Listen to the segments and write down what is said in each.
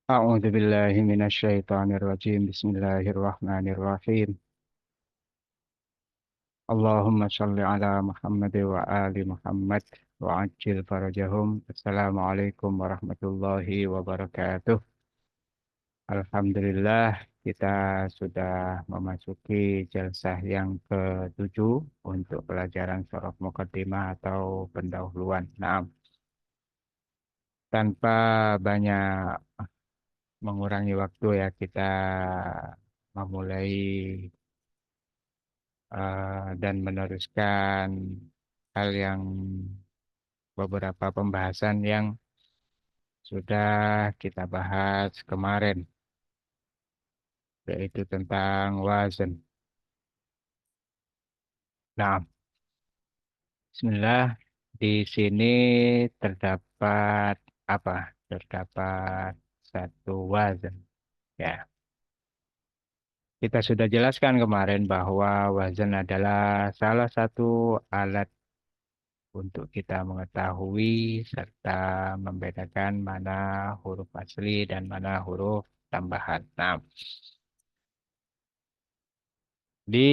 أعوذ بالله من الشيطان الرجيم بسم الله الرحمن الرحيم اللهم صل على محمد وآل محمد وعجل فرجهم. Assalamualaikum warahmatullahi wabarakatuh. Alhamdulillah, kita sudah memasuki jalsah yang ke-7 untuk pelajaran Shoroh Muqaddimah atau pendahuluan. Nah, tanpa banyak mengurangi waktu ya, kita memulai dan meneruskan hal yang beberapa pembahasan yang sudah kita bahas kemarin, yaitu tentang wazan. Nah, Bismillah, di sini terdapat apa? Terdapat satu wazan. Ya, kita sudah jelaskan kemarin bahwa wazan adalah salah satu alat untuk kita mengetahui serta membedakan mana huruf asli dan mana huruf tambahan. Nah, di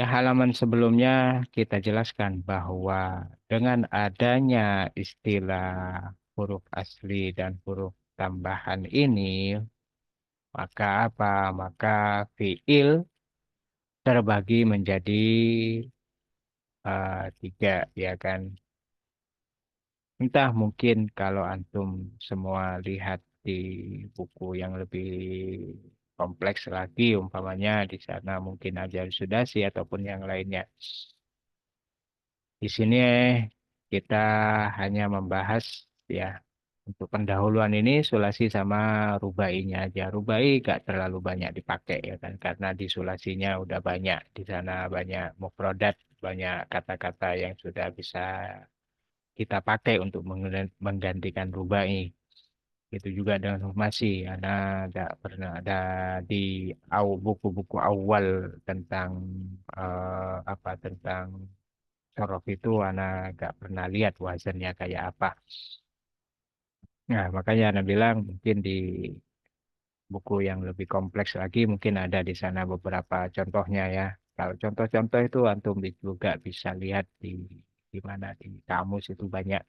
halaman sebelumnya kita jelaskan bahwa dengan adanya istilah huruf asli dan huruf tambahan ini, maka apa? Maka fiil terbagi menjadi tiga, ya kan? Entah mungkin kalau antum semua lihat di buku yang lebih kompleks lagi, umpamanya di sana mungkin ajar sudasi ataupun yang lainnya. Di sini kita hanya membahas ya untuk pendahuluan ini sulasi sama rubainya aja. Rubai gak terlalu banyak dipakai ya kan karena di sulasinya udah banyak di sana banyak mufradat, banyak kata-kata yang sudah bisa kita pakai untuk menggantikan rubai. Itu juga dengan formasi. Ada pernah ada di buku-buku awal tentang apa tentang sorof itu anak nggak pernah lihat wazannya kayak apa. Nah, makanya anak bilang mungkin di buku yang lebih kompleks lagi mungkin ada di sana beberapa contohnya ya. Kalau contoh-contoh itu antum juga bisa lihat di mana di kamus itu banyak.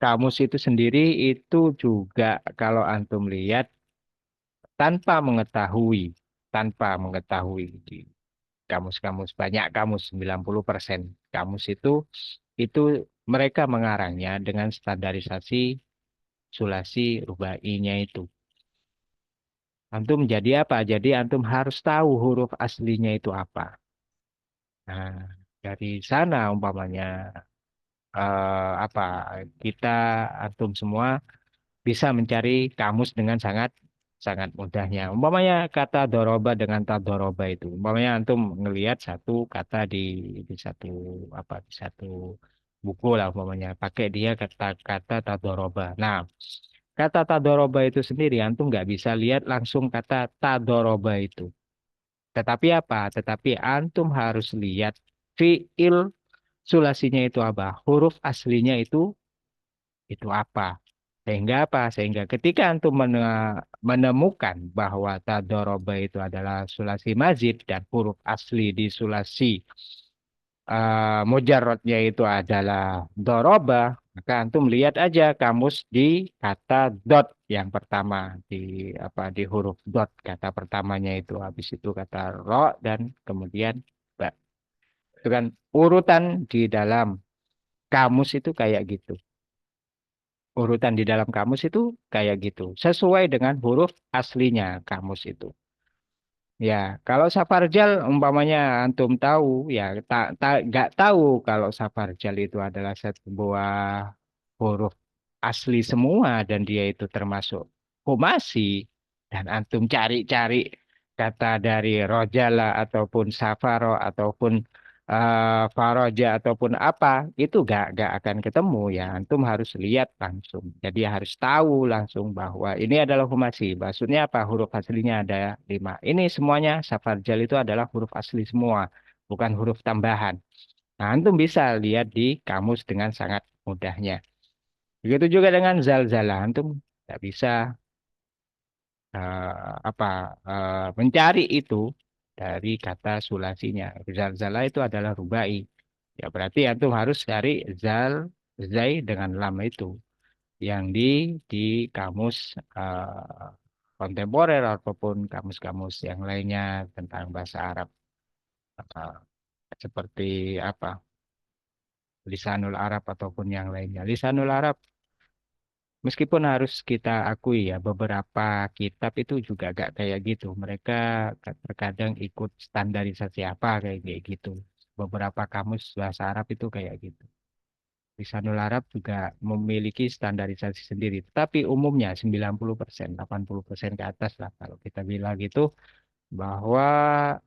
Kamus itu sendiri itu juga kalau antum lihat tanpa mengetahui, di kamus-kamus banyak kamus 90% kamus itu mereka mengarangnya dengan standarisasi sulasi rubainya itu. Antum jadi apa? Jadi antum harus tahu huruf aslinya itu apa. Nah, dari sana umpamanya apa kita antum semua bisa mencari kamus dengan sangat sangat mudahnya. Umpamanya kata doroba dengan tadoroba itu. Umpamanya antum ngelihat satu kata di satu di satu buku lah umpamanya pakai dia kata-kata tadoroba. Nah, kata tadoroba itu sendiri antum nggak bisa lihat langsung kata tadoroba itu. Tetapi apa? Tetapi antum harus lihat fiil sulasinya itu apa? Huruf aslinya itu apa? Sehingga apa? Sehingga ketika antum menemukan bahwa tadoroba itu adalah sulasi mazid dan huruf asli di sulasi mujarrodnya itu adalah doroba, maka antum lihat aja kamus di kata dot yang pertama di di huruf dot kata pertamanya itu habis itu kata ro dan kemudian ba. Itu kan urutan di dalam kamus itu kayak gitu. Urutan di dalam kamus itu kayak gitu, sesuai dengan huruf aslinya kamus itu. Ya, kalau safarjal umpamanya antum tahu, ya tak nggak tahu kalau safarjal itu adalah sebuah huruf asli semua dan dia itu termasuk homasi dan antum cari-cari kata dari rojala ataupun safaro ataupun faroja ataupun apa itu gak akan ketemu ya antum harus lihat langsung jadi harus tahu langsung bahwa ini adalah homasi maksudnya apa huruf aslinya ada 5 ini semuanya safarjal itu adalah huruf asli semua bukan huruf tambahan. Nah, antum bisa lihat di kamus dengan sangat mudahnya. Begitu juga dengan zalzala. Antum Tidak bisa apa mencari itu dari kata sulasinya. Zal-zala itu adalah rubai. Ya berarti antum harus cari zal, zai dengan lam itu yang di kamus kontemporer ataupun kamus-kamus yang lainnya tentang bahasa Arab. Uh, Seperti apa? Lisanul Arab ataupun yang lainnya. Lisanul Arab meskipun harus kita akui ya, beberapa kitab itu juga agak kayak gitu. Mereka terkadang ikut standarisasi apa kayak gitu. Beberapa kamus bahasa Arab itu kayak gitu. Lisanul Arab juga memiliki standarisasi sendiri. Tapi umumnya 90%, 80% ke atas lah kalau kita bilang gitu bahwa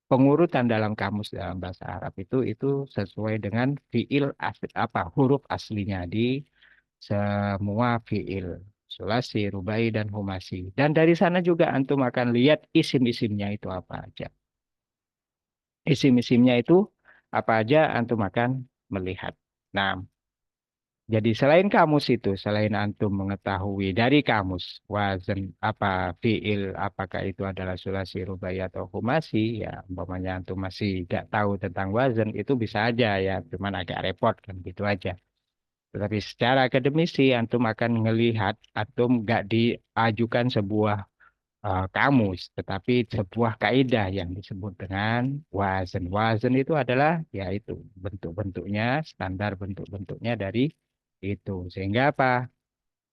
pengurutan dalam kamus dalam bahasa Arab itu sesuai dengan fiil asli, apa huruf aslinya di semua fiil sulasi, rubai dan humasi. Dan dari sana juga antum akan lihat isim-isimnya itu apa aja. Isim-isimnya itu apa aja antum akan melihat. Nah, jadi selain kamus itu, selain antum mengetahui dari kamus wazan apa fiil, apakah itu adalah sulasi, rubai atau humasi, ya umpamanya antum masih nggak tahu tentang wazan itu bisa aja ya, cuman agak repot kan gitu aja. Tetapi secara akademisi antum akan melihat antum nggak diajukan sebuah kamus, tetapi sebuah kaidah yang disebut dengan wazan. Wazan itu adalah yaitu bentuk-bentuknya, standar bentuk-bentuknya dari itu. Sehingga apa?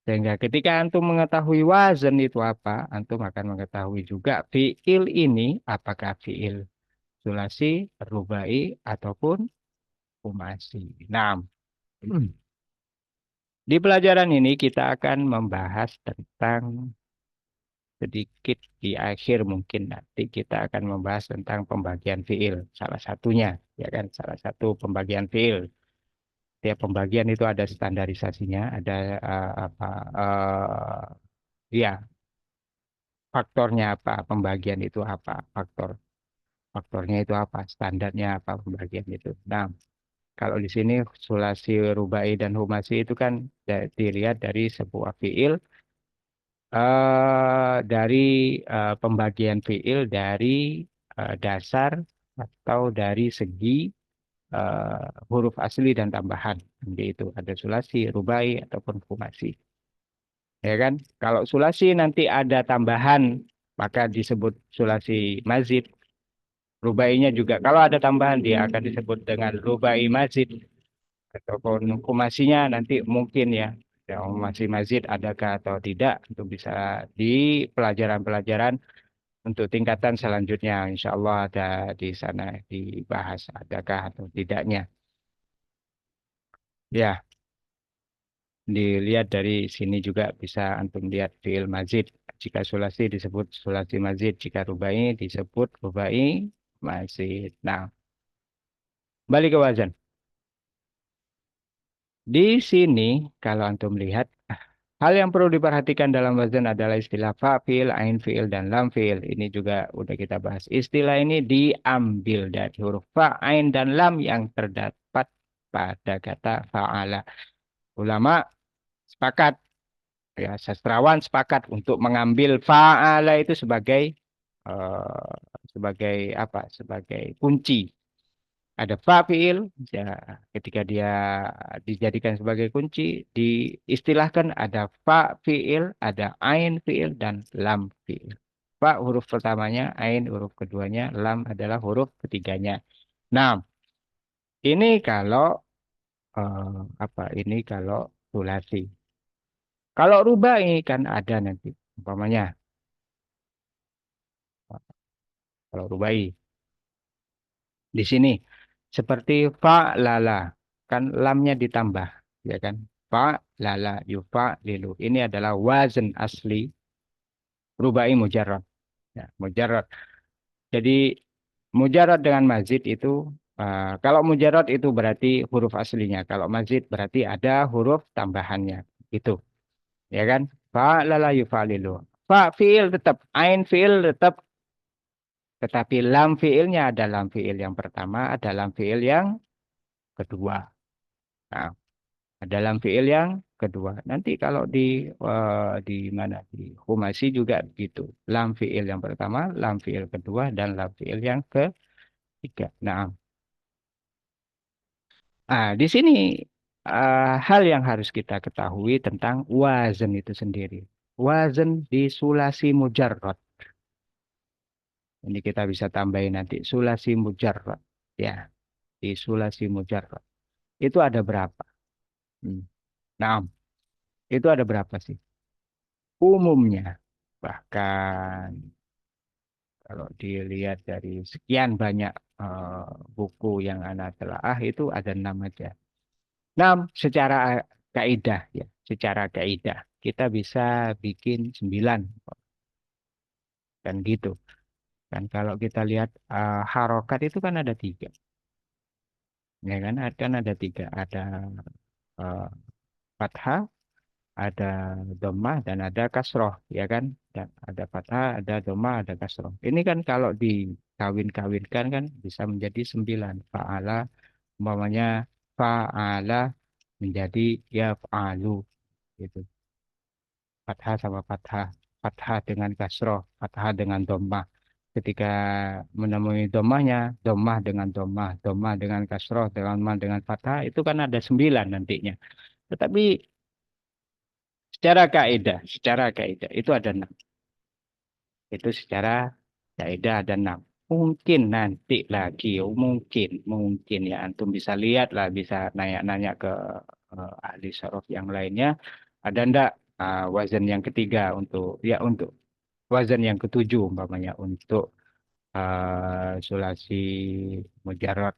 Sehingga ketika antum mengetahui wazan itu apa, antum akan mengetahui juga fiil ini apakah fiil sulasi, rubai ataupun humasi. Nah, di pelajaran ini kita akan membahas tentang sedikit di akhir mungkin nanti kita akan membahas tentang pembagian fiil salah satunya ya kan salah satu pembagian fiil. Tiap pembagian itu ada standarisasinya, ada apa ya faktornya apa, pembagian itu apa, faktornya itu apa, standarnya apa pembagian itu. Nah, kalau di sini sulasi, rubai dan humasi itu kan dilihat dari sebuah fiil dari pembagian fiil dari dasar atau dari segi huruf asli dan tambahan. Itu ada sulasi, rubai ataupun humasi. Ya kan? Kalau sulasi nanti ada tambahan maka disebut sulasi mazid. Rubainya juga kalau ada tambahan dia akan disebut dengan rubai mazid ataupun humasinya nanti mungkin ya. Ya, humasi mazid adakah atau tidak itu bisa di pelajaran-pelajaran untuk tingkatan selanjutnya, insya Allah ada di sana dibahas adakah atau tidaknya. Ya, dilihat dari sini juga bisa antum lihat fiil mazid. Jika sulasi disebut sulasi mazid, jika rubai disebut rubai mazid. Nah, balik ke wazan. Di sini kalau antum lihat hal yang perlu diperhatikan dalam wazan adalah istilah fa'il, ain fi'il, dan lam fi'il. Ini juga udah kita bahas. Istilah ini diambil dari huruf fa, ain, dan lam yang terdapat pada kata fa'ala. Ulama sepakat, ya sastrawan sepakat untuk mengambil fa'ala itu eh, sebagai apa? Sebagai kunci. Ada fa fiil, ya, ketika dia dijadikan sebagai kunci, diistilahkan ada fa fiil, ada ain fiil, dan lam fiil. Fa huruf pertamanya, ain huruf keduanya, lam adalah huruf ketiganya. Nah, ini kalau apa? Ini kalau sulasi. Kalau rubai kan ada nanti, umpamanya kalau rubai di sini seperti fa lala kan lamnya ditambah ya kan fa lala yufa lilu ini adalah wazan asli rubai mujarrad ya mujarrad jadi mujarrad dengan mazid itu kalau mujarrad itu berarti huruf aslinya kalau mazid berarti ada huruf tambahannya itu ya kan fa lala yufa lilu fa fiil tetap ain fiil tetap tetapi lam fiilnya ada lam fiil yang pertama ada lam fiil yang kedua. Nah, dalam fiil yang kedua. Nanti kalau di mana di Humasi juga begitu. Lam fiil yang pertama, lam fiil kedua, dan lam fiil yang ketiga. Nah, di sini hal yang harus kita ketahui tentang wazan itu sendiri. Wazan di sulasi mujarrad. Ini kita bisa tambahin nanti sulasi mujarrad. Ya, di sulasi mujarrad. Itu ada berapa? Hmm. Nah, itu ada berapa sih? Umumnya, bahkan kalau dilihat dari sekian banyak buku yang Ana telaah itu ada 6 aja. 6 secara kaidah ya, secara kaidah kita bisa bikin 9 kan gitu. Dan kalau kita lihat harokat itu kan ada 3, ya kan? Kan ada 3, ada eh, fathah, ada dhammah dan ada kasroh, ya kan? Dan ada fathah, ada dhammah, ada kasroh. Ini kan kalau dikawin-kawinkan kan bisa menjadi 9. Fa'ala, umpamanya fa'ala menjadi ya fa'alu gitu. Fathah sama fathah, fathah dengan kasroh, fathah dengan dhammah. Ketika menemui dhammahnya, dhammah dengan dhammah, dhammah dengan kasroh, dhammah dengan fathah, itu kan ada 9 nantinya. Tetapi secara kaidah itu ada 6. Itu secara kaidah ada 6. Mungkin nanti lagi, mungkin ya antum bisa lihat lah, bisa nanya-nanya ke ahli sorof yang lainnya. Ada ndak wazan yang ketiga untuk wazan yang ketujuh umpamanya untuk sulasi mujarrad.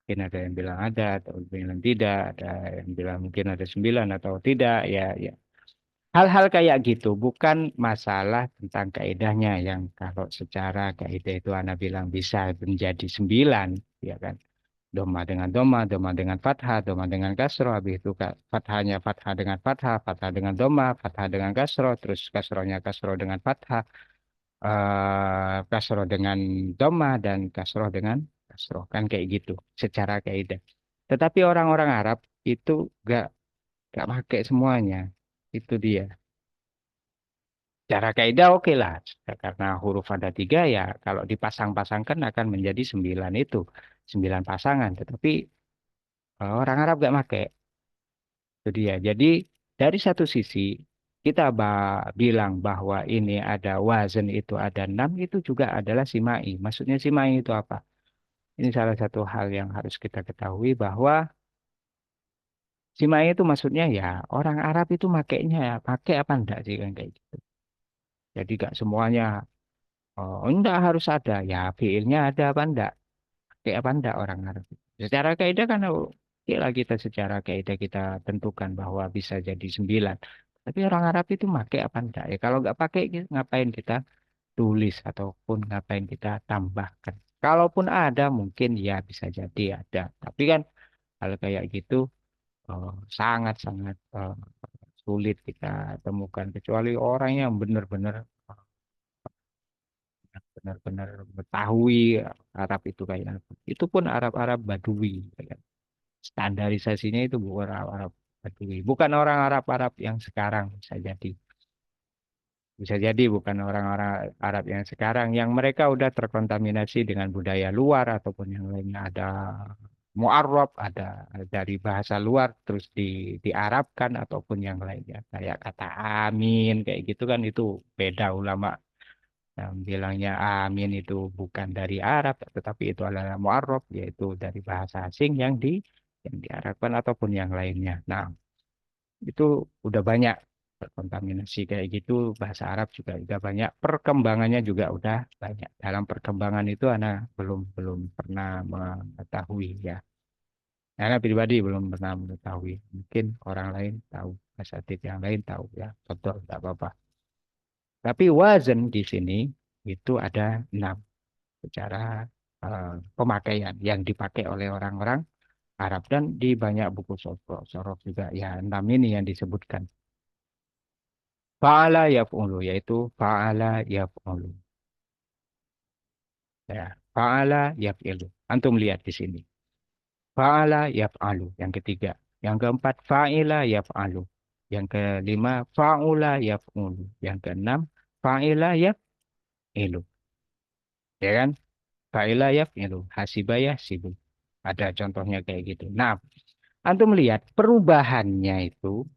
Mungkin ada yang bilang ada atau bilang tidak, ada yang bilang mungkin ada 9 atau tidak, ya ya. Hal-hal kayak gitu bukan masalah tentang kaidahnya yang kalau secara kaidah itu Ana bilang bisa menjadi 9, ya kan? Doma dengan fathah, doma dengan kasroh, habis itu fathahnya fathah dengan fathah, fathah dengan doma, fathah dengan kasroh, terus kasrohnya kasroh dengan fathah, kasroh dengan doma dan kasroh dengan kasroh, kan kayak gitu secara kaidah. Tetapi orang-orang Arab itu gak pakai semuanya, itu dia. Cara kaidah oke lah, karena huruf ada 3 ya kalau dipasang-pasangkan akan menjadi 9 itu, 9 pasangan. Tetapi orang Arab gak pakai, itu dia. Jadi dari satu sisi kita bilang bahwa ini ada wazan itu ada 6 itu juga adalah simai. Maksudnya simai itu apa? Ini salah satu hal yang harus kita ketahui bahwa simai itu maksudnya ya orang Arab itu makainya pakai apa enggak sih kan kayak gitu. Jadi gak semuanya. Oh, enggak harus ada. Ya, fiilnya ada apa enggak? Kayak apa enggak orang Arab? Secara kaidah kan oke lah kita secara kaidah kita tentukan bahwa bisa jadi 9. Tapi orang Arab itu pakai apa enggak? Ya kalau enggak pakai ngapain kita tulis ataupun ngapain kita tambahkan? Kalaupun ada mungkin ya bisa jadi ada. Tapi kan hal kayak gitu sangat-sangat sulit kita temukan kecuali orang yang benar-benar benar-benar mengetahui Arab itu kayak apa. Itu pun Arab-Arab Badui. Ya kan. Standarisasinya itu bukan Arab-Arab Badui. Bukan orang Arab-Arab yang sekarang bisa jadi. Bisa jadi bukan orang-orang Arab yang sekarang. Yang mereka udah terkontaminasi dengan budaya luar ataupun yang lainnya. Ada Mu'arrab, ada dari bahasa luar terus diarabkan ataupun yang lainnya. Kayak kata amin, kayak gitu kan itu beda ulama yang bilangnya amin itu bukan dari Arab, tetapi itu adalah mu'arrab, yaitu dari bahasa asing yang diarabkan ataupun yang lainnya. Nah, itu udah banyak terkontaminasi kayak gitu. Bahasa Arab juga udah banyak. Perkembangannya juga udah banyak. Dalam perkembangan itu anak belum belum pernah mengetahui ya. Anak pribadi belum pernah mengetahui. Mungkin orang lain tahu, asatidz yang lain tahu ya. Betul, tidak apa-apa. Tapi wazan di sini itu ada 6 secara pemakaian yang dipakai oleh orang-orang Arab dan di banyak buku sorof juga ya 6 ini yang disebutkan. Fa'ala yaf'ulu yaitu fa'ala yaf'ulu. Ya, fa'ala yaf'ilu. Antum lihat di sini. Fa'ala yaf'alu yang ketiga. Yang keempat, fa'ila yaf'alu. Yang kelima, fa'ula yaf'ulu. Yang keenam, fa'ila yaf'ilu. Ya kan? Fa'ila yaf'ilu. Hasiba yahsibu. Ada contohnya kayak gitu. Nah, antum lihat perubahannya itu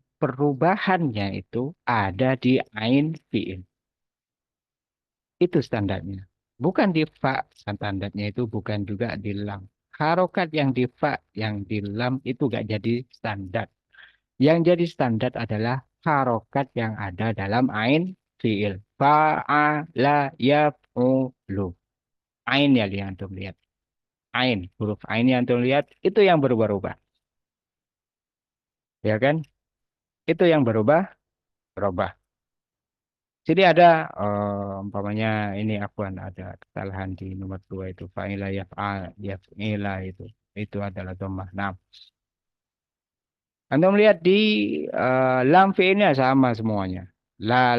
ada di ain fi'il. Itu standarnya. Bukan di fa, standarnya itu bukan juga di lam. Harokat yang di fa, yang di lam itu gak jadi standar. Yang jadi standar adalah harokat yang ada dalam ain fi'il. Fa'ala yaf'ulu. Ain ya yang antum lihat. Ain, huruf ain yang antum lihat itu yang berubah-ubah. Ya kan? Itu yang berubah. Jadi ada umpamanya ini akuan ada kesalahan di nomor 2 itu fa'ila yaf'al yaf'ila itu adalah dhammah. Nah, Anda melihat di lam fi'ilnya sama semuanya. La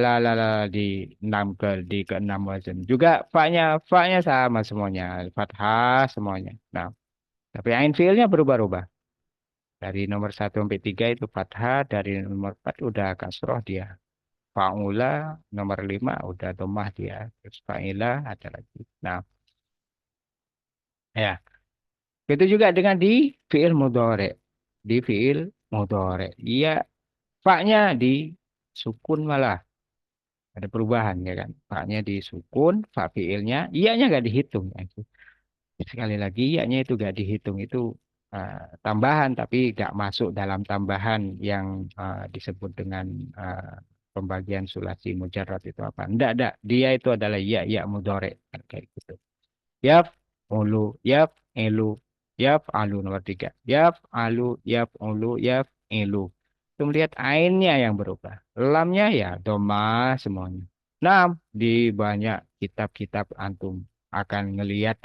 di 6 di keenam wazan. Juga fa-nya sama semuanya, fathah semuanya. Nah, tapi ain fi'ilnya berubah-ubah. Dari nomor 1 sampai 3 itu fathah, dari nomor 4 udah kasroh dia. Fa'ula nomor 5 udah domah dia. Terus fa'ila ada lagi. Nah, ya. Itu juga dengan di fi'il mudhari. Di fi'il mudhari. Iya, fa'nya di sukun malah. Ada perubahan ya kan. Fa'nya di sukun, fa fi'ilnya, iya-nya nggak dihitung. Ya. Sekali lagi, iya-nya itu nggak dihitung. Itu eh, tambahan, tapi nggak masuk dalam tambahan yang disebut dengan eh, pembagian sulasi mujarrad itu apa. Enggak. Dia itu adalah iya mudhari. Kayak gitu. Yaf, ulu, yaf, elu, yaf, alu nomor 3. Yaf, alu, yaf, ulu, yaf, elu. Itu melihat ainnya yang berubah. Lamnya ya doma semuanya. Nah, di banyak kitab-kitab antum akan ngelihat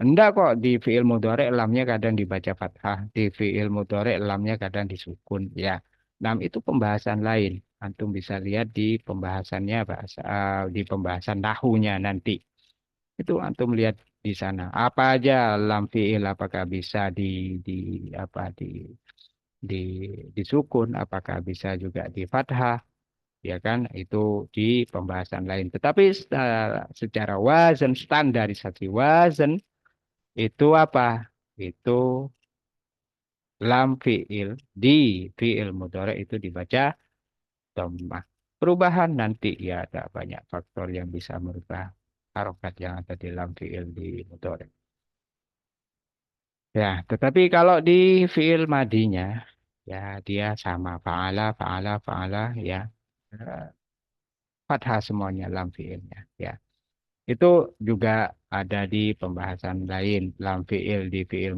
enggak kok di fiil mudhari lamnya kadang dibaca fathah, di fiil mudhari lamnya kadang disukun ya. Nah, itu pembahasan lain. Antum bisa lihat di pembahasannya bahasa di pembahasan nahunya nanti. Itu antum lihat di sana. Apa aja lam fiil apakah bisa di apa di disukun, apakah bisa juga di fathah, ya kan? Itu di pembahasan lain. Tetapi secara wazan standarisasi wazan itu apa? Itu lam fiil di fiil mudhari itu dibaca dhammah. Perubahan nanti ya ada banyak faktor yang bisa merubah harokat yang ada di lam fiil di mudhari. Ya, tetapi kalau di fiil madinya, ya dia sama fa'ala, ya. Eh, Fathah semuanya lam fiilnya, ya. Itu juga ada di pembahasan lain, lam fiil di fiil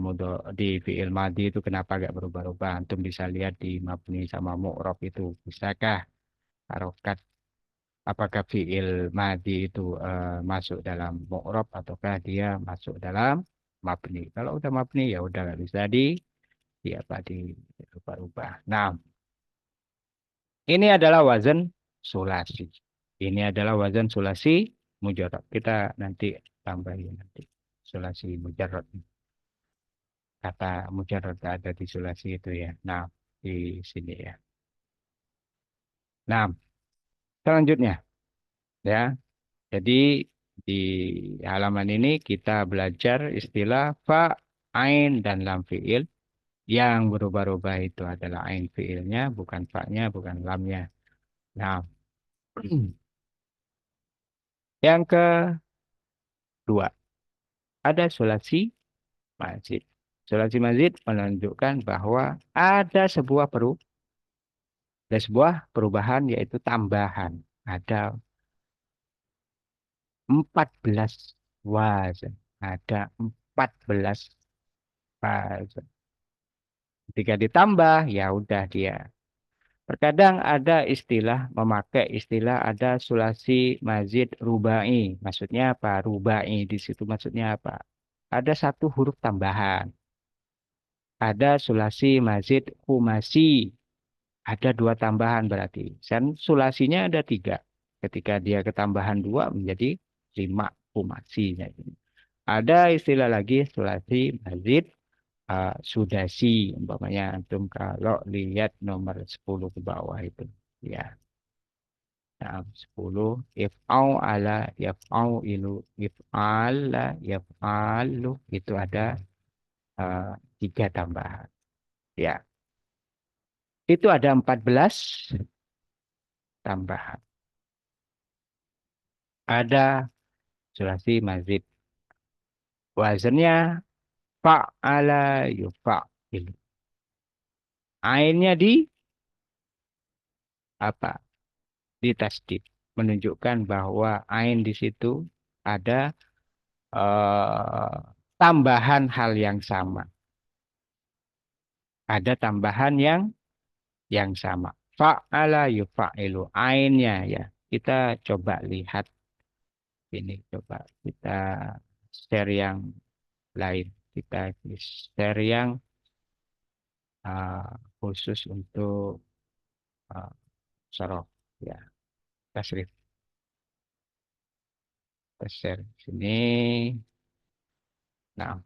di fiil madi itu kenapa gak berubah-ubah? Antum bisa lihat di mabni sama mu'rab itu. Bisakah harokat apakah fiil madi itu masuk dalam mu'rab ataukah dia masuk dalam mabni? Kalau udah mabni ya udah nggak bisa apa dirubah-ubah. Nah, ini adalah wazan sulasi. Ini adalah wazan sulasi mujarrad. Kita nanti tambahin nanti sulasi mujarrad. Kata mujarrad ada di sulasi itu ya. Nah, di sini ya. Nah, selanjutnya ya. Jadi di halaman ini kita belajar istilah fa, ain, dan lam fiil. Yang berubah-ubah itu adalah ain fiilnya, bukan fa-nya, bukan lamnya. Nah, yang kedua, ada sulasi mazid. Sulasi mazid menunjukkan bahwa ada ada sebuah perubahan yaitu tambahan. Ada 14 wazan. Ada 14 wazan. Ketika ditambah, ya udah dia. Terkadang ada istilah, memakai istilah ada sulasi mazid rubai. Maksudnya apa? Rubai di situ maksudnya apa? Ada satu huruf tambahan. Ada sulasi mazid humasi. Ada dua tambahan berarti. Dan sulasinya ada tiga. Ketika dia ketambahan dua menjadi lima humasinya. Ada istilah lagi sulasi mazid Sudasi umpamanya antum kalau lihat nomor 10 ke bawah itu ya. Nah, 10 if'au ala yaf'au ilu if'ala yaf'alu itu ada eh, tiga tambahan. Ya, itu ada 14 tambahan. Ada sulasi mazid. Wazannya fa'ala yufa'il. Ainnya di apa? Di tasdid. Menunjukkan bahwa ain di situ ada eh, tambahan hal yang sama. Ada tambahan yang sama. Fa'ala yufa'ilu. Ainnya ya. Kita coba lihat ini. Coba kita share yang lain. Kita share yang uh, khusus untuk uh, sorof. Ya, tasrif. Kita share di sini. Nah,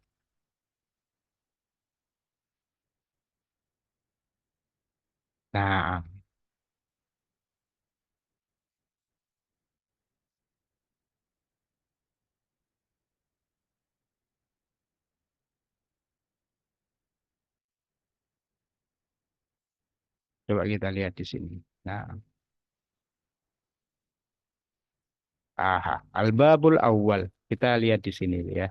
nah, coba kita lihat di sini. Nah, aha, al-babul awal. Kita lihat di sini ya.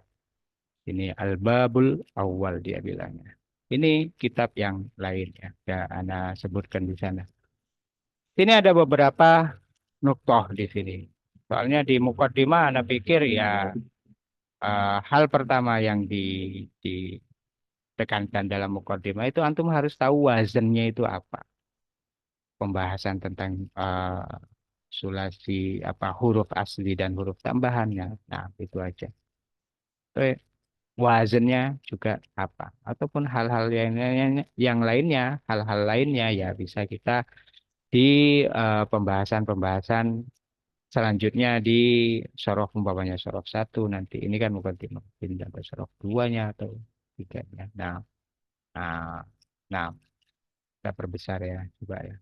Ini al-babul awal dia bilangnya. Ini kitab yang lain ya. Ya, Ana sebutkan di sana. Sini ada beberapa nuktoh di sini. Soalnya di Mukaddimah Ana pikir ya hal pertama yang ditekankan dalam Mukaddimah itu antum harus tahu wazannya itu apa. Pembahasan tentang sulasi apa huruf asli dan huruf tambahannya. Nah, itu aja. Terus wazannya juga apa ataupun hal-hal yang lainnya hal-hal lainnya ya bisa kita di pembahasan-pembahasan selanjutnya di sorof umpamanya sorof satu nanti ini kan bukan pindah ke sorof duanya atau tiganya nah nah kita perbesar ya coba ya.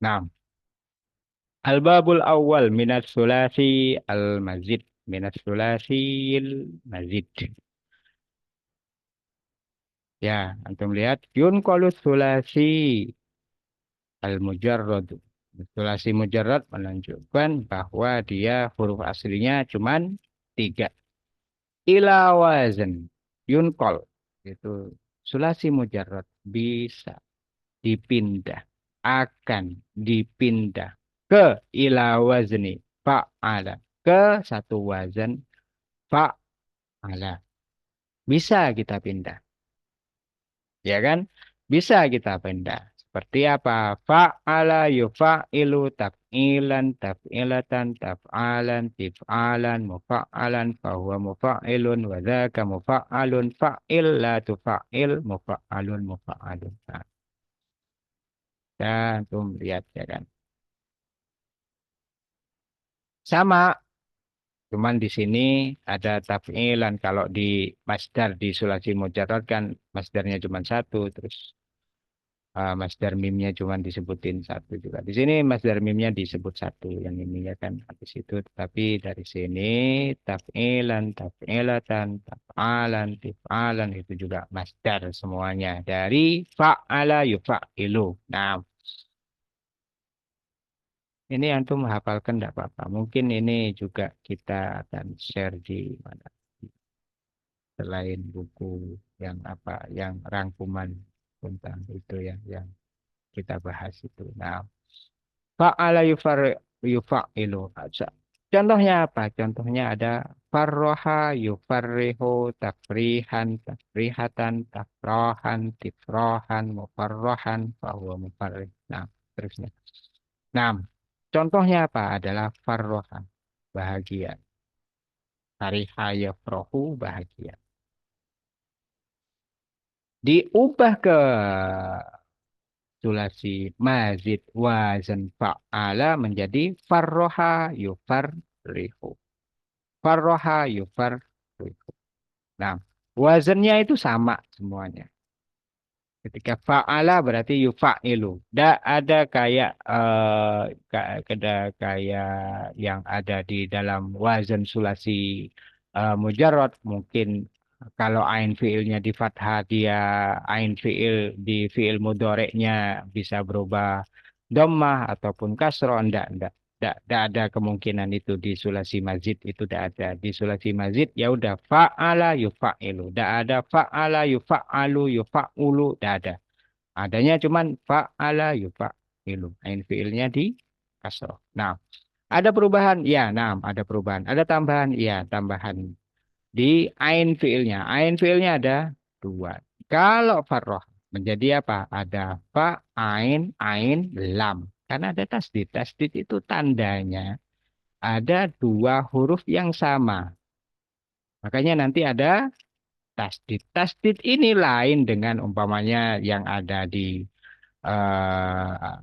Nah, al-babul awal minat sulasi al-mazid minat sulasi al-mazid. Ya, antum lihat yun kolus sulasi al-mujarrad. Sulasi mujarrad menunjukkan bahwa dia huruf aslinya cuman tiga. Ila wazan yunkol. Itu sulasi mujarrad bisa dipindah. Akan dipindah ke ila wazni fa'ala. Ke satu wazan fa'ala. Bisa kita pindah. Ya kan? Bisa kita pindah. Seperti apa? Fa'ala yufa'ilu taf'ilan taf'ilatan taf'alan tif'alan mufa'alan fahuwa mufa'ilun wa dzaka mufa'alun fa'il la tufa'il mufa'alun mufa'alun. Nah, dan tuh lihat ya kan. Sama, cuman di sini ada taf'ilan kalau di masdar di sulasi mujarrad kan masdarnya cuma satu terus masdar mimnya cuma disebutin satu juga. Di sini masdar mimnya disebut satu yang ini ya kan habis itu tapi dari sini taf'ilan, taf'ilatan, taf'alan, tif'alan itu juga masdar semuanya dari fa'ala yufa'ilu. Nah, ini antum hafalkan enggak apa-apa. Mungkin ini juga kita akan share di mana selain buku yang apa yang rangkuman tentang itu yang kita bahas itu. Nah, fa'ala yufa'ilu. Contohnya apa? Contohnya ada farroha yufarrihu tafrihan tafrihatan tafrohan tifrohan mufarrohan fahuwa mufarrih. Nah, terusnya. Nah, contohnya apa? Adalah farroha bahagia. Fariha yafrohu bahagia. Diubah ke sulasi mazid wazan fa'ala menjadi farroha yufarrihu. Farroha yufarrihu. Nah, wazannya itu sama semuanya. Ketika fa'ala berarti yufa'ilu. Tidak ada kayak kayak yang ada di dalam wazan sulasi mujarrad. Mungkin kalau ain fiilnya di fathah dia ain fiil di fiil mudhoreknya bisa berubah dhammah ataupun kasroh. Ndak ada kemungkinan itu di sulasi mazid itu tidak ada. Di sulasi mazid ya udah fa'ala yufa'ilu. Tidak ada fa'ala yufa'alu yufa'ulu. Tidak ada. Adanya cuman fa'ala yufa'ilu. Ain fiilnya di kasroh. Nah, ada perubahan? Ya, nah, ada perubahan. Ada tambahan? Ya, tambahan. Di ain fiilnya. Ain fiilnya ada dua. Kalau farroh menjadi apa? Ada fa, ain, lam. Karena ada tasdid. Tasdid itu tandanya ada dua huruf yang sama. Makanya nanti ada tasdid. Tasdid ini lain dengan umpamanya yang ada di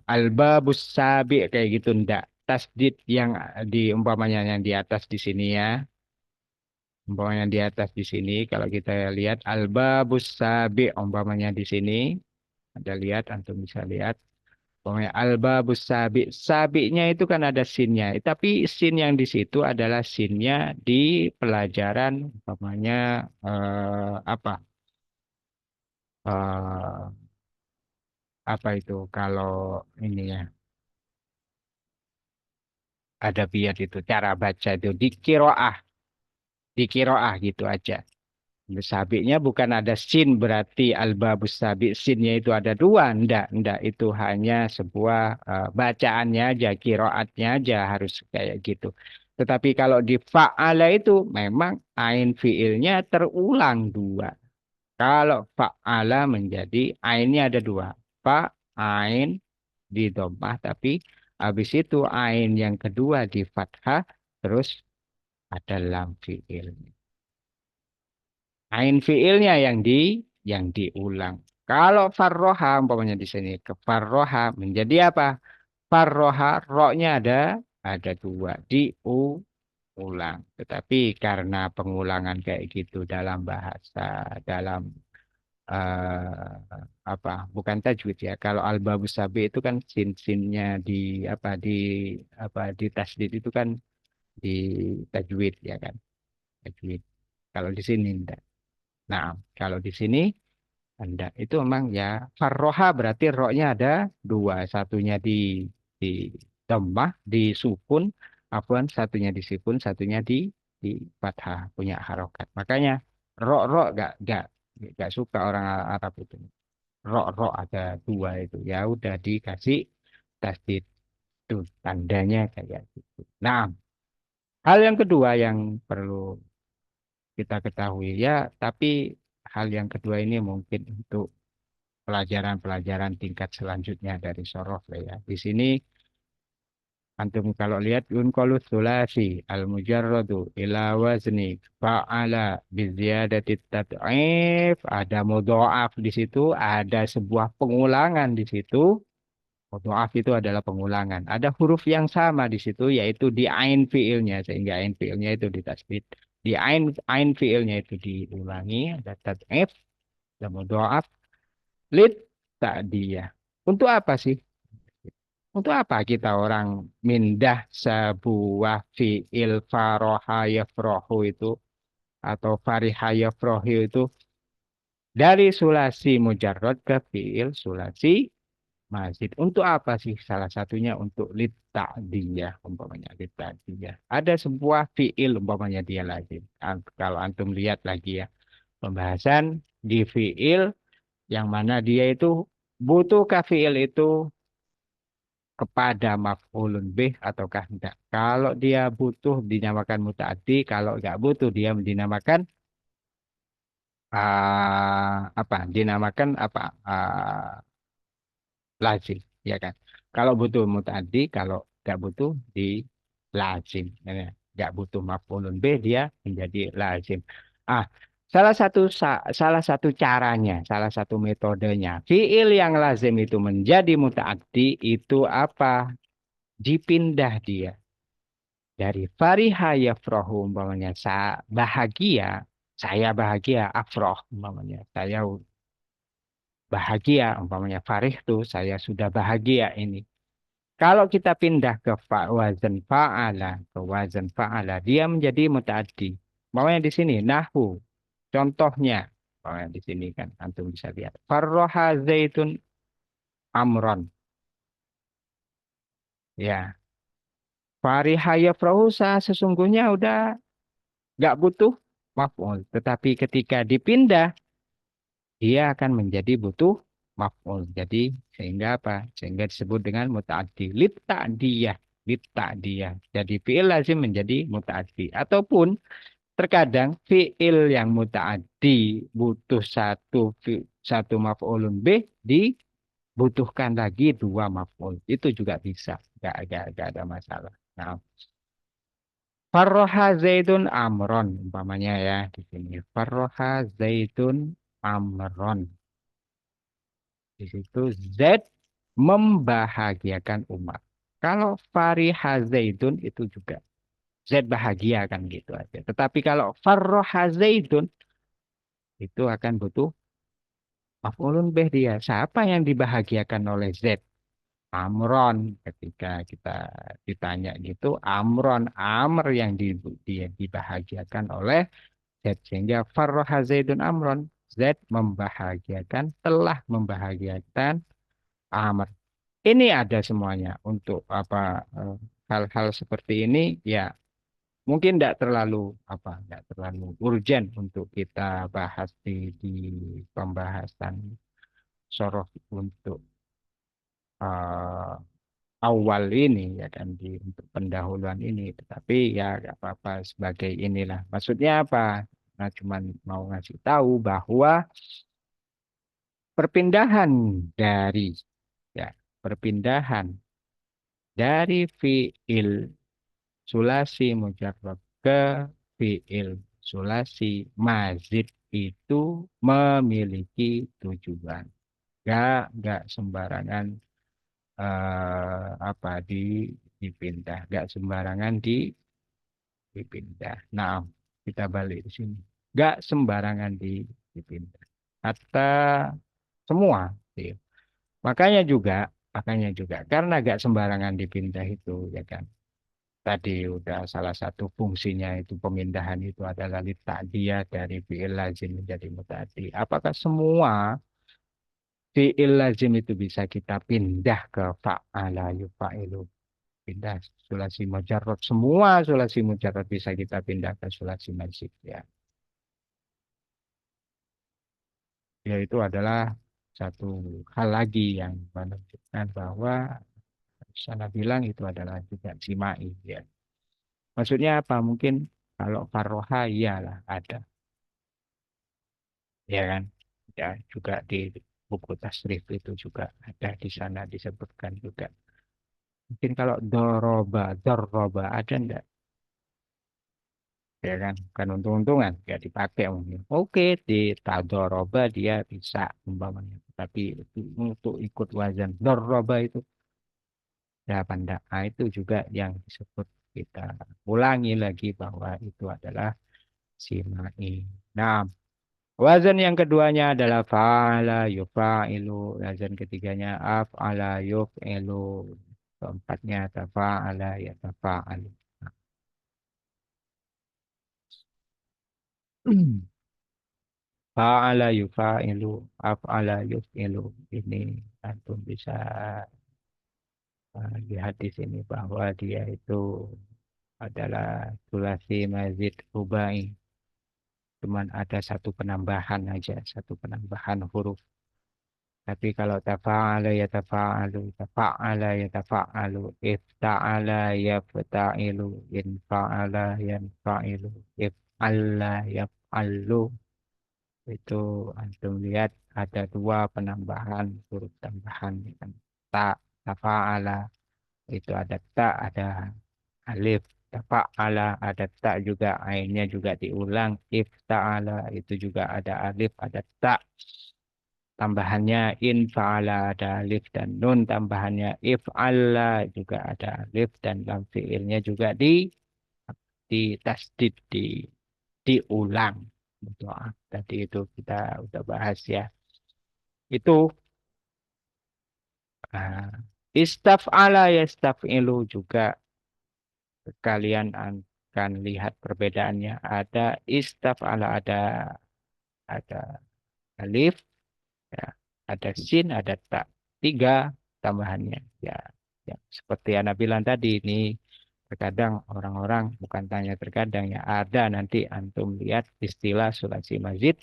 al-babus sabi kayak gitu ndak. Tasdid yang di umpamanya yang di atas di sini ya. Umpamanya di atas di sini kalau kita lihat al-babus sabi umpamanya di sini ada lihat antum bisa lihat umpamanya al-babus sabi sabinya itu kan ada sinnya tapi sin yang di situ adalah sinnya di pelajaran umpamanya apa eh, apa itu kalau ini ya ada biat itu cara baca itu di kiroah gitu aja. Sabiknya bukan ada sin berarti al-babus sabik sinnya itu ada dua, ndak itu hanya sebuah bacaannya aja, kiroatnya aja harus kayak gitu. Tetapi kalau di fa'ala itu memang ain fiilnya terulang dua. Kalau fa'ala menjadi ainnya ada dua, fa ain di dhammah tapi habis itu ain yang kedua di fathah terus ada lam fiil. Ain fiilnya yang diulang. Kalau farroha umpamanya di sini ke farroha menjadi apa? Farroha roknya ada dua diulang. Tetapi karena pengulangan kayak gitu dalam bahasa dalam apa? Bukan tajwid ya. Kalau al-babus sabi itu kan sin-sinnya di apa di tasdid itu kan di tajwid ya kan. Tajwid. Kalau di sini enggak. Nah, kalau di sini anda itu memang ya farroha berarti roknya ada dua, satunya di dhammah, di sukun, afwan satunya di sukun, satunya di fathah punya harokat. Makanya rok gak suka orang Arab itu. Rok ada dua itu ya udah dikasih tasdid itu tandanya kayak gitu. Nah, hal yang kedua yang perlu kita ketahui ya, tapi hal yang kedua ini mungkin untuk pelajaran-pelajaran tingkat selanjutnya dari sorof lah ya. Di sini antum kalau lihat yunqalu tsulasi al-mujarradu ila wazni fa'ala biziyadati tad'if ada mudha'af di situ, ada sebuah pengulangan di situ. Mudha'af itu adalah pengulangan. Ada huruf yang sama di situ yaitu di ain fiilnya sehingga ain fiilnya itu ditasdid. Di ain fiilnya itu diulangi, ada tad'if, ada mudha'af. Lid ta'diyah. Untuk apa sih? Untuk apa kita orang mindah sebuah fi'il faroha yafrohu itu atau fariha yafrohu itu dari sulasi mujarrad ke fi'il sulasi mazid. Untuk apa sih? Salah satunya untuk lid ta'diyah umpamanya lid ta'diyah. Ada sebuah fi'il umpamanya dia lagi. Kalau antum lihat lagi ya pembahasan di fi'il yang mana dia itu butuhkah fiil itu kepada maf'ulun bih ataukah enggak. Kalau dia butuh dinamakan mutaaddi, kalau enggak butuh dia dinamakan apa? Dinamakan apa? Lazim, ya kan? Kalau butuh mutaaddi, kalau enggak butuh di lazim. Ya, enggak butuh maf'ulun bih dia menjadi lazim. Ah, Salah satu caranya, salah satu metodenya. Fiil yang lazim itu menjadi mutaaddi itu apa? Dipindah dia. Dari fariha yafrahu umpamanya bahagia, saya bahagia, afroh umpamanya. Saya bahagia umpamanya farih tuh saya sudah bahagia ini. Kalau kita pindah ke wazan fa'ala, dia menjadi mutaaddi. Umpamanya di sini nahwu. Contohnya, di sini kan antum bisa lihat. Farroha zaitun amron. Ya, fariha yafrahu sesungguhnya udah nggak butuh maf'ul. Tetapi ketika dipindah, dia akan menjadi butuh maf'ul. Jadi sehingga apa? Sehingga disebut dengan muta'addi. Lit ta'diyah. Jadi fi'il lazim menjadi muta'addi. Ataupun terkadang fi'il yang muta'addi butuh satu maf'ulun bih dibutuhkan lagi dua maf'ul. Itu juga bisa. Nggak ada masalah. Nah, Farroha Zaidun Amron umpamanya ya di sini. Farroha Zaidun Amron. Di situ Z membahagiakan umat. Kalau Fariha Zaidun itu juga Z bahagia kan gitu aja. Tetapi kalau Farroha Zaidun itu akan butuh maf'ulun bih dia. Siapa yang dibahagiakan oleh Z? Amron. Ketika kita ditanya gitu, Amron, Amr yang dia dibahagiakan oleh Z. Sehingga Farroha Zaidun Amron. Z membahagiakan, telah membahagiakan Amr. Ini ada semuanya untuk apa hal-hal seperti ini ya mungkin tidak terlalu tidak terlalu urgent untuk kita bahas di pembahasan sorof untuk eh, awal ini ya kan untuk pendahuluan ini. Tetapi ya nggak apa-apa sebagai inilah. Maksudnya apa? Nah, cuman mau ngasih tahu bahwa perpindahan dari ya perpindahan dari fiil sulasi mujarrad ke fiil sulasi mazid itu memiliki tujuan. Gak sembarangan dipindah, gak sembarangan dipindah. Nah, kita balik di sini. Gak sembarangan dipindah. Kata semua. Gitu. Makanya juga, makanya juga karena gak sembarangan dipindah itu, ya kan. Tadi udah salah satu fungsinya itu pemindahan itu adalah dia dari fi'il lazim menjadi muta'addi. Apakah semua fi'il lazim itu bisa kita pindah ke fa'ala yufa'ilu? Pindah sulasi mujarrad. Semua sulasi mujarrad bisa kita pindah ke sulasi mazid ya. Ya itu adalah satu hal lagi yang menunjukkan bahwa sana bilang itu adalah juga simai ya. Maksudnya apa? Mungkin kalau farroha iyalah ada. Ya kan? Ya, juga di buku tasrif itu juga ada di sana disebutkan juga. Mungkin kalau doroba ada enggak? Ya kan? Bukan untung-untungan, ya dipakai mungkin. Oke, di tadoroba dia bisa umpamanya. Tapi untuk ikut wazan doroba itu ya panda. Nah, itu juga yang disebut kita ulangi lagi bahwa itu adalah simai. Nah, wazan yang keduanya adalah fa'ala yufa'ilu. Wazan ketiganya af'ala yuf'ilu. Keempatnya tafa'ala yatafa'alu. Fa'ala yufa'ilu. Af'ala yuf'ilu. Ini antum bisa lihat di sini bahwa dia itu adalah sulasi mazid rubai. Cuman ada satu penambahan aja, satu penambahan huruf. Tapi kalau tafa'ala ya tafa'alu, ifta'ala ya fata'ilu, infa'ala yanfa'ilu, if'alla yaf'allu. Itu antum lihat ada dua penambahan huruf tambahan. Kan. Ta, tafa'ala, itu ada ta, ada alif. tafa'ala, ada tak juga, ainnya juga diulang. Ifta'ala itu juga ada alif, ada tak. Tambahannya in fa'ala ada alif dan nun tambahannya if'ala juga ada alif dan lam fiilnya juga di tasdid diulang. Betul. Tadi itu kita udah bahas ya. Itu ah, istaf'ala yastaf'ilu juga kalian akan lihat perbedaannya. Ada istaf'ala ada alif, ya, ada sin, ada tak. Tiga tambahannya. Ya, ya. Seperti Anda bilang tadi, ini terkadang orang-orang, bukan tanya terkadang ya, ada nanti antum lihat istilah sulasi mazid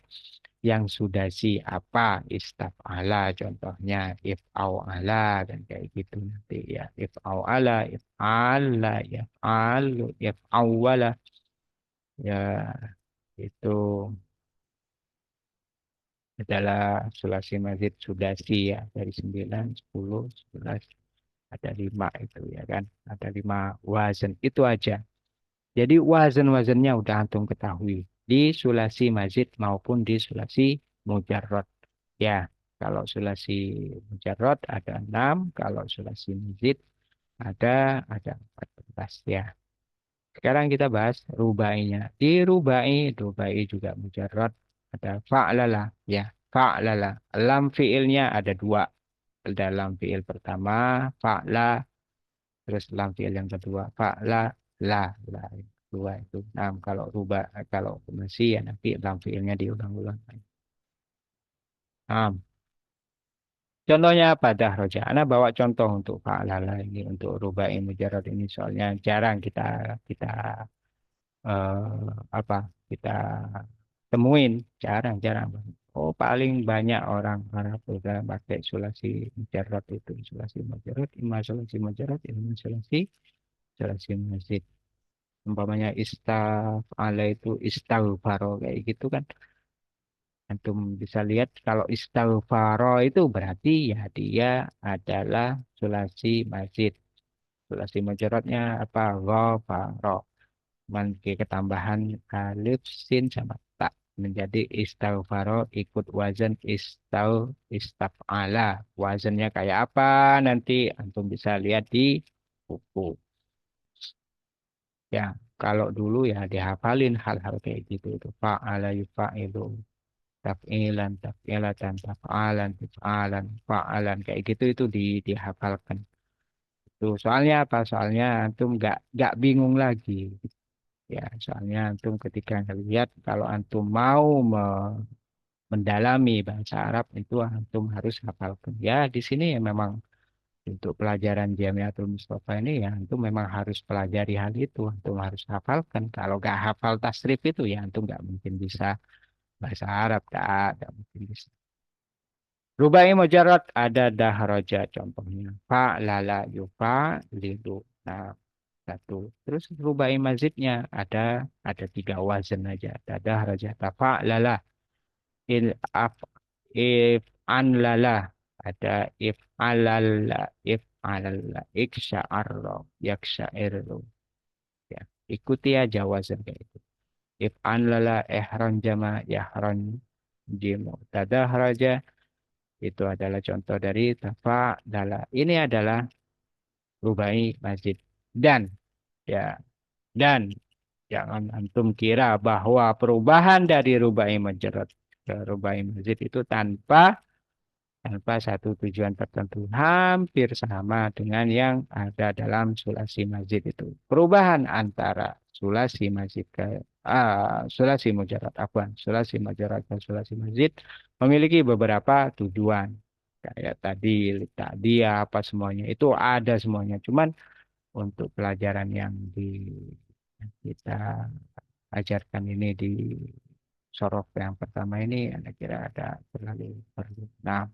yang sudah si apa istaf ala contohnya if au ala dan kayak gitu nanti ya if au ala if ala ya alu if awala ya itu adalah sulasi mazid sudasi ya dari 9, 10, 11 ada 5 itu ya kan ada 5 wazan itu aja. Jadi wazan-wazannya udah antum ketahui di sulasi mazid maupun di sulasi mujarrad. Ya, kalau sulasi mujarrad ada 6, kalau sulasi mazid ada 14 ya. Sekarang kita bahas rubainya. Di rubai juga mujarrad ada fa'lala ya, fa'lala. Lam fiilnya ada dua. Dalam fiil pertama fa'la, terus lam fiil yang kedua fa'la la yang kedua itu. Nah, kalau masih ya nanti lam fiilnya diulang-ulang. Nah, contohnya pada roja. Ana bawa contoh untuk fa'lala ini untuk rubai mujarrad ini soalnya jarang kita kita apa kita temuin jarang-jarang. Oh paling banyak orang Arab udah pakai sulasi mujarrad itu sulasi mujarrad, imma sulasi mujarrad, imma sulasi mazid. Umpamanya istafala itu istaghfaro kayak gitu kan. Antum bisa lihat kalau istaghfaro itu berarti ya dia adalah sulasi mazid. Sulasi mujarradnya apa? Ghafaro. Memiliki ketambahan alif, sin, sama tak. Menjadi istaghfaro ikut wazan istaf'ala. Wazannya kayak apa nanti antum bisa lihat di buku. Ya, kalau dulu ya dihafalin hal-hal kayak gitu. Itu fa'ala yufa'ilu. Taf'ilan, taf'ilatan, taf'alan, taf'alan, fa'alan. Kayak gitu itu dihafalkan. Tuh, soalnya apa? Soalnya antum nggak bingung lagi. Ya, soalnya antum ketika ngelihat kalau antum mau mendalami bahasa Arab itu antum harus hafalkan. Ya, di sini ya memang untuk pelajaran Jamiatul Mustafa ini ya antum memang harus pelajari hal itu. Antum harus hafalkan. Kalau nggak hafal tasrif itu ya antum nggak mungkin bisa bahasa Arab. Tak mungkin bisa. Rubai mujarrad ada dahroja contohnya. Fa lala yufa lidu. Nah, satu. Terus rubai mazidnya ada tiga wazan aja. Dadah raja tafa lala il af if an lala ada if alala if alala iksha arro yaksha irro ya ikuti aja wazan kayak itu. If an lala ehron jama yahron jimu. Dadah raja itu adalah contoh dari tafa lala. Ini adalah rubai mazid ya dan jangan antum kira bahwa perubahan dari rubai mujarrad ke rubai mazid itu tanpa satu tujuan tertentu. Hampir sama dengan yang ada dalam sulasi mazid itu. Perubahan antara sulasi mazid ke sulasi mujarrad, sulasi mujarrad ke sulasi mazid memiliki beberapa tujuan. Kayak tadi apa semuanya itu ada semuanya. Cuman untuk pelajaran yang kita ajarkan ini di sorof yang pertama ini Anda kira ada terlalu perlu. Nah,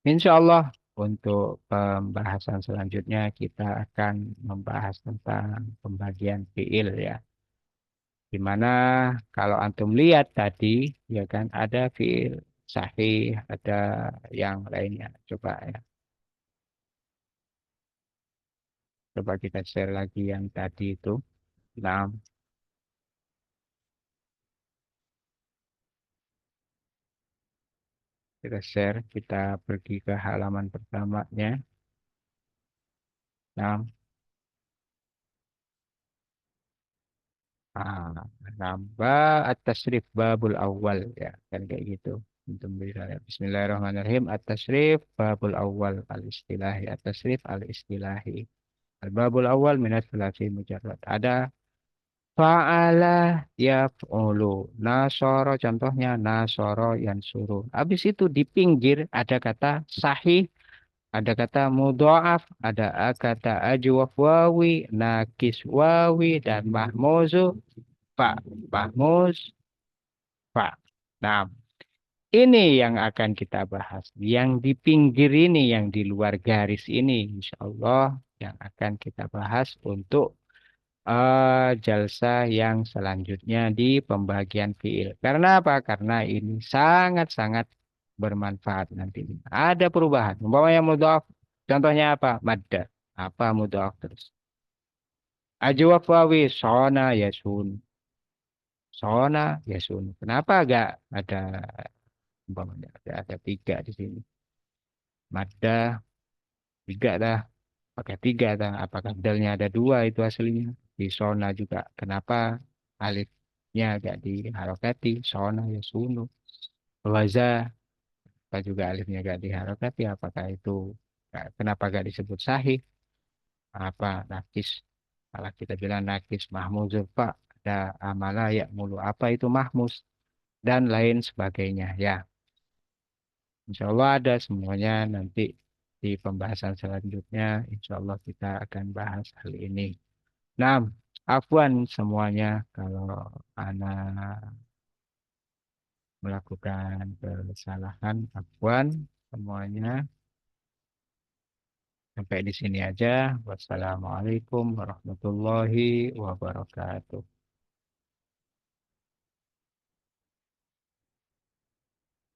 insya Allah untuk pembahasan selanjutnya kita akan membahas tentang pembagian fiil ya. Di mana kalau antum lihat tadi ya kan ada fiil sahih, ada yang lainnya. Coba kita share lagi yang tadi itu. Nah, kita share, kita pergi ke halaman pertamanya. Nah, ah, nambah at-tasrif babul awal ya, kan kayak gitu. Bismillahirrahmanirrahim. At-tasrif babul awal al-istilahi. At-tasrif al-istilahi. Al-babul awal minat sulasi mujarrad. Ada fa'ala yaf'ulu. Nasoro contohnya nasoro yansuru. Habis itu di pinggir ada kata sahih, ada kata mudha'af, ada kata ajwaf wawi, nakis wawi, dan mahmuzu fa. Mahmuz fa. Nah, ini yang akan kita bahas. Yang di pinggir ini, yang di luar garis ini, insya Allah yang akan kita bahas untuk jalsa yang selanjutnya di pembagian fiil. Karena apa? Karena ini sangat-sangat bermanfaat nanti. Ada perubahan. Umpamanya mudhaf, contohnya apa? Madda. Apa mudhaf terus? Ajwaf wawi, sona yasun. Sona yasun. Kenapa agak ada umpamanya ada tiga di sini? Madda tiga dah. Pakai tiga dah. Apakah dalnya ada dua itu aslinya? Di sona juga. Kenapa alifnya agak diharokati? Sona ya sunu. Waza apa juga alifnya agak diharokati? Apakah itu kenapa gak disebut sahih? Apa nakis? Kalau kita bilang nakis mahmuzul pak, ada amala ya mulu. Apa itu mahmuz? Dan lain sebagainya. Ya, insya Allah ada semuanya nanti di pembahasan selanjutnya. Insya Allah kita akan bahas hal ini. Nah, afwan semuanya kalau anak melakukan kesalahan, afwan semuanya. Sampai di sini aja. Wassalamualaikum warahmatullahi wabarakatuh.